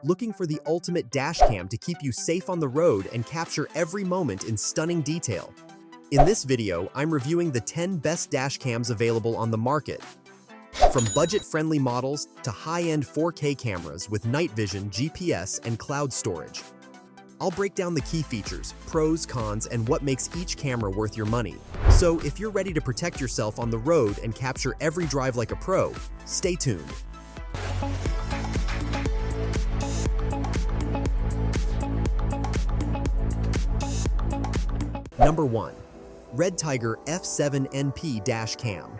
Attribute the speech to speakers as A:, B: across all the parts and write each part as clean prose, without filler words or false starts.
A: Looking for the ultimate dashcam to keep you safe on the road and capture every moment in stunning detail? In this video, I'm reviewing the 10 best dashcams available on the market. From budget-friendly models to high-end 4K cameras with night vision, GPS, and cloud storage. I'll break down the key features, pros, cons, and what makes each camera worth your money. So if you're ready to protect yourself on the road and capture every drive like a pro, stay tuned. Number 1. REDTIGER F7NP Dashcam.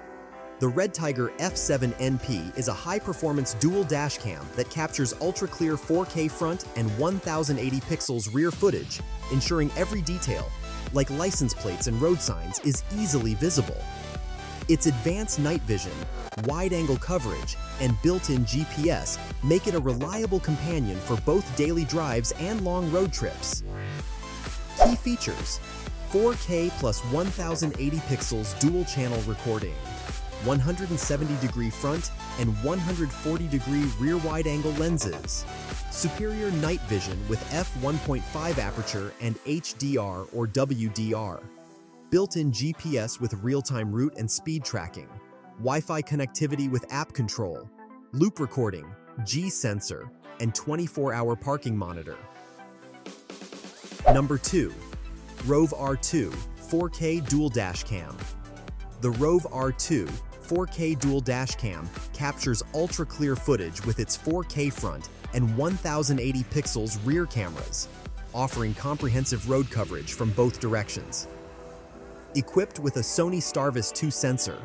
A: The REDTIGER F7NP is a high-performance dual dashcam that captures ultra-clear 4K front and 1080 pixels rear footage, ensuring every detail, like license plates and road signs, is easily visible. Its advanced night vision, wide-angle coverage, and built-in GPS make it a reliable companion for both daily drives and long road trips. Key features: 4K plus 1080 pixels dual-channel recording, 170-degree front and 140-degree rear wide-angle lenses, superior night vision with f1.5 aperture and HDR or WDR, built-in GPS with real-time route and speed tracking, Wi-Fi connectivity with app control, loop recording, G sensor, and 24-hour parking monitor. Number 2. ROVE R2 4K Dual Dashcam. The ROVE R2 4K Dual Dashcam captures ultra-clear footage with its 4K front and 1080 pixels rear cameras, offering comprehensive road coverage from both directions. Equipped with a Sony Starvis 2 sensor,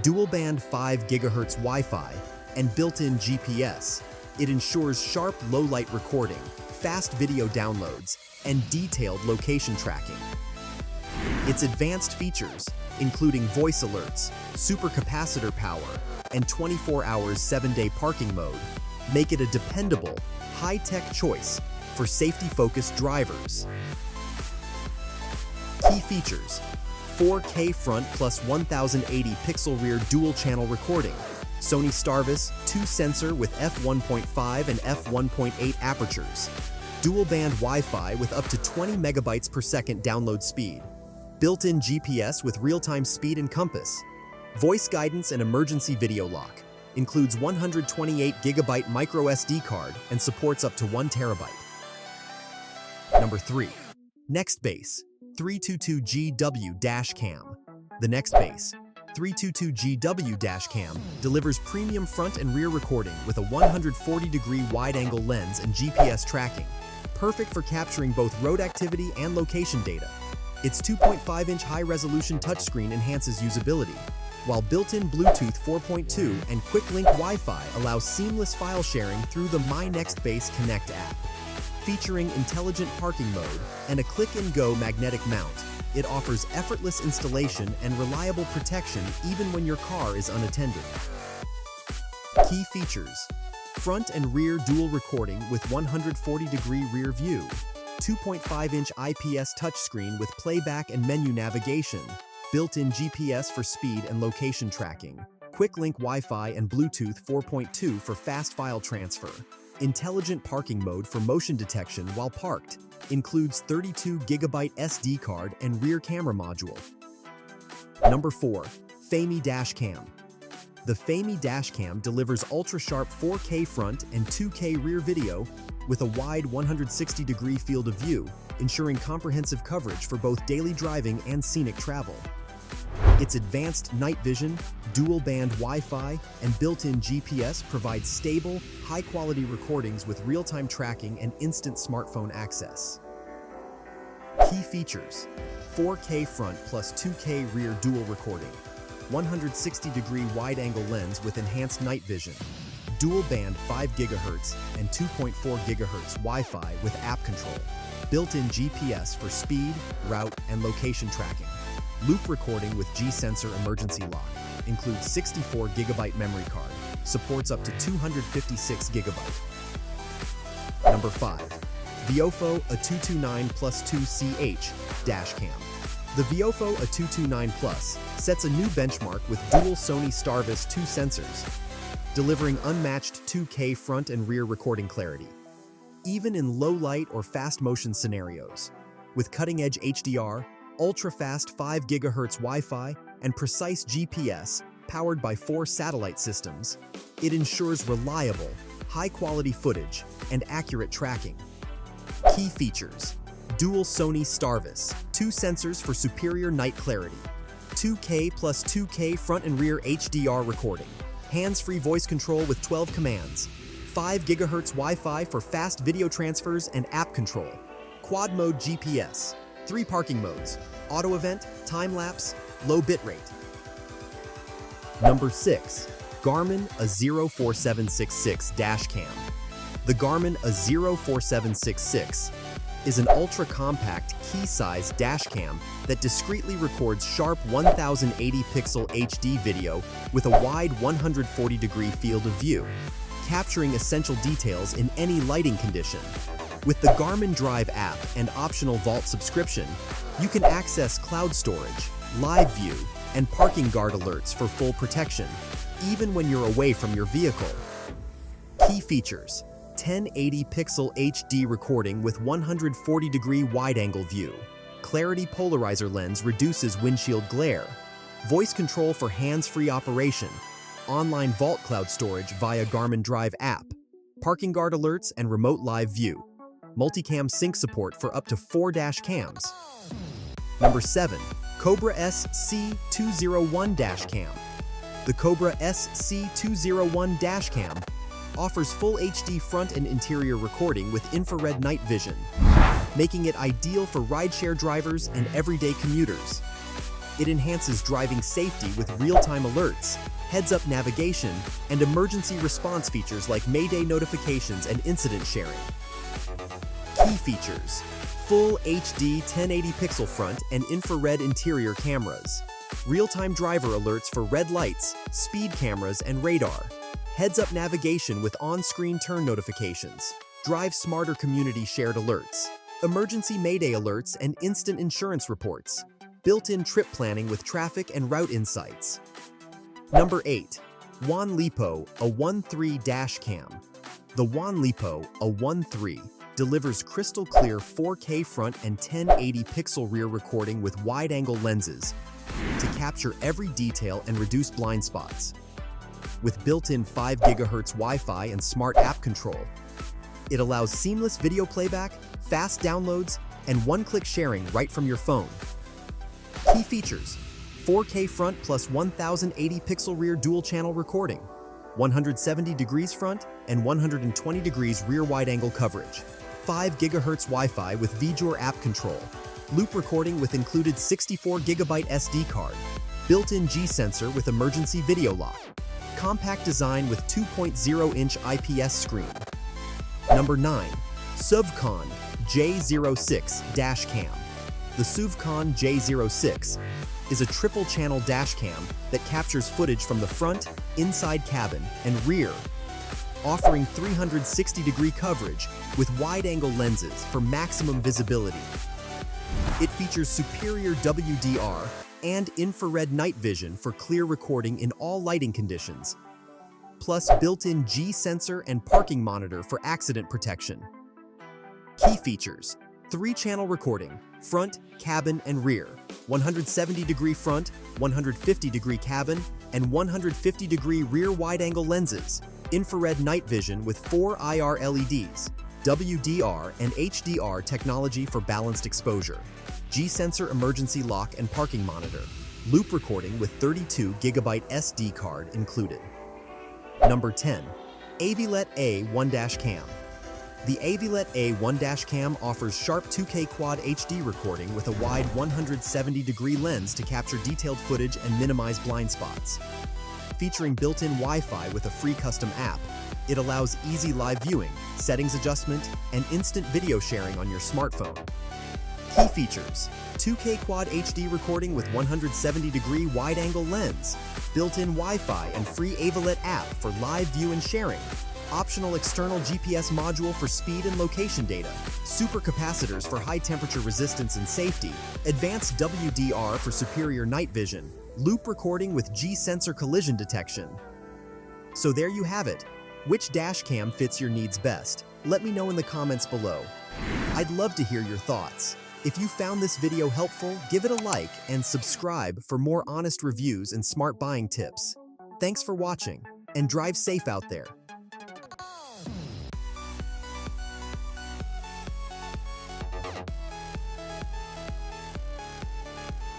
A: dual-band 5 GHz Wi-Fi, and built-in GPS, it ensures sharp low-light recording, fast video downloads, and detailed location tracking. Its advanced features, including voice alerts, supercapacitor power, and 24 hours 7-day parking mode, make it a dependable, high-tech choice for safety-focused drivers. Key features: 4K front plus 1080 pixel rear dual-channel recording, Sony Starvis 2 sensor with f1.5 and f1.8 apertures, dual-band Wi-Fi with up to 20 megabytes per second download speed, built-in GPS with real-time speed and compass, voice guidance and emergency video lock, includes 128GB micro SD card and supports up to 1 terabyte. Number 3. Nextbase 322GW Dashcam. The Nextbase 322GW Dashcam delivers premium front and rear recording with a 140-degree wide-angle lens and GPS tracking, perfect for capturing both road activity and location data. Its 2.5-inch high-resolution touchscreen enhances usability, while built-in Bluetooth 4.2 and quick-link Wi-Fi allows seamless file sharing through the My Nextbase Connect app. Featuring intelligent parking mode and a click-and-go magnetic mount, it offers effortless installation and reliable protection even when your car is unattended. Key features: front and rear dual recording with 140-degree rear view, 2.5-inch IPS touchscreen with playback and menu navigation, built-in GPS for speed and location tracking, quick-link Wi-Fi and Bluetooth 4.2 for fast file transfer, intelligent parking mode for motion detection while parked, includes 32GB SD card and rear camera module. Number 4. FAIMEE Dashcam. The FAIMEE Dashcam delivers ultra-sharp 4K front and 2K rear video with a wide 160-degree field of view, ensuring comprehensive coverage for both daily driving and scenic travel. Its advanced night vision, dual-band Wi-Fi, and built-in GPS provide stable, high-quality recordings with real-time tracking and instant smartphone access. Key features: 4K front plus 2K rear dual recording, 160-degree wide-angle lens with enhanced night vision, dual-band 5 GHz and 2.4 GHz Wi-Fi with app control, built-in GPS for speed, route, and location tracking, loop recording with G sensor emergency lock, includes 64GB memory card, supports up to 256GB. Number 5. VIOFO A229+2CH Dashcam. The VIOFO A229 Plus sets a new benchmark with dual Sony Starvis 2 sensors, delivering unmatched 2K front and rear recording clarity. even in low light or fast motion scenarios. With cutting-edge HDR, ultra-fast 5 GHz Wi-Fi, and precise GPS powered by 4 satellite systems, it ensures reliable, high-quality footage and accurate tracking. Key features: dual Sony StarVis, 2 sensors for superior night clarity, 2K plus 2K front and rear HDR recording, hands-free voice control with 12 commands, 5 GHz Wi-Fi for fast video transfers and app control, quad mode GPS, 3 parking modes, auto event, time-lapse, low bitrate. Number 6. Garmin A04766 Dashcam. The Garmin A04766 is an ultra-compact, key-size dashcam that discreetly records sharp 1080-pixel HD video with a wide 140-degree field of view, capturing essential details in any lighting condition. With the Garmin Drive app and optional Vault subscription, you can access cloud storage, live view, and parking guard alerts for full protection, even when you're away from your vehicle. Key features: 1080-pixel HD recording with 140-degree wide-angle view, clarity polarizer lens reduces windshield glare, voice control for hands-free operation, online Vault cloud storage via Garmin Drive app, parking guard alerts and remote live view, multicam sync support for up to 4 dash cams. Number 7. Cobra SC 201 Dashcam. The Cobra SC 201 Dashcam offers full HD front and interior recording with infrared night vision, making it ideal for rideshare drivers and everyday commuters. It enhances driving safety with real-time alerts, heads-up navigation, and emergency response features like Mayday notifications and incident sharing. Key features: full HD 1080 pixel front and infrared interior cameras, real-time driver alerts for red lights, speed cameras, and radar, heads-up navigation with on-screen turn notifications, drive smarter community shared alerts, emergency Mayday alerts and instant insurance reports, built-in trip planning with traffic and route insights. Number 8. WANLIPO A1 Dashcam. The WANLIPO A1 delivers crystal-clear 4K front and 1080-pixel rear recording with wide-angle lenses to capture every detail and reduce blind spots. With built-in 5 GHz Wi-Fi and smart app control, it allows seamless video playback, fast downloads, and one-click sharing right from your phone. Key features: 4K front plus 1080-pixel rear dual-channel recording, 170 degrees front and 120 degrees rear wide-angle coverage, 5 GHz Wi-Fi with VIOFO app control, loop recording with included 64 GB SD card, built-in G sensor with emergency video lock, compact design with 2.0-inch IPS screen. Number 9. SUVCON J06 Dashcam. The SUVCON J06 is a triple-channel dashcam that captures footage from the front, inside cabin, and rear, offering 360-degree coverage with wide-angle lenses for maximum visibility. It features superior WDR and infrared night vision for clear recording in all lighting conditions, plus built-in G sensor and parking monitor for accident protection. Key features: 3-channel recording, front, cabin, and rear, 170-degree front, 150-degree cabin, and 150-degree rear wide-angle lenses, infrared night vision with 4 IR LEDs, WDR and HDR technology for balanced exposure, G-sensor emergency lock and parking monitor, loop recording with 32 GB SD card included. Number 10. Avylet A1 Dashcam. The Avylet A1 Dashcam offers sharp 2K Quad HD recording with a wide 170-degree lens to capture detailed footage and minimize blind spots. Featuring built-in Wi-Fi with a free custom app, it allows easy live viewing, settings adjustment, and instant video sharing on your smartphone. Key features: 2K Quad HD recording with 170-degree wide-angle lens, built-in Wi-Fi and free Avylet app for live view and sharing, optional external GPS module for speed and location data, supercapacitors for high-temperature resistance and safety, advanced WDR for superior night vision, loop recording with G-sensor collision detection. So there you have it. Which dashcam fits your needs best? Let me know in the comments below. I'd love to hear your thoughts. If you found this video helpful, give it a like and subscribe for more honest reviews and smart buying tips. Thanks for watching, and drive safe out there.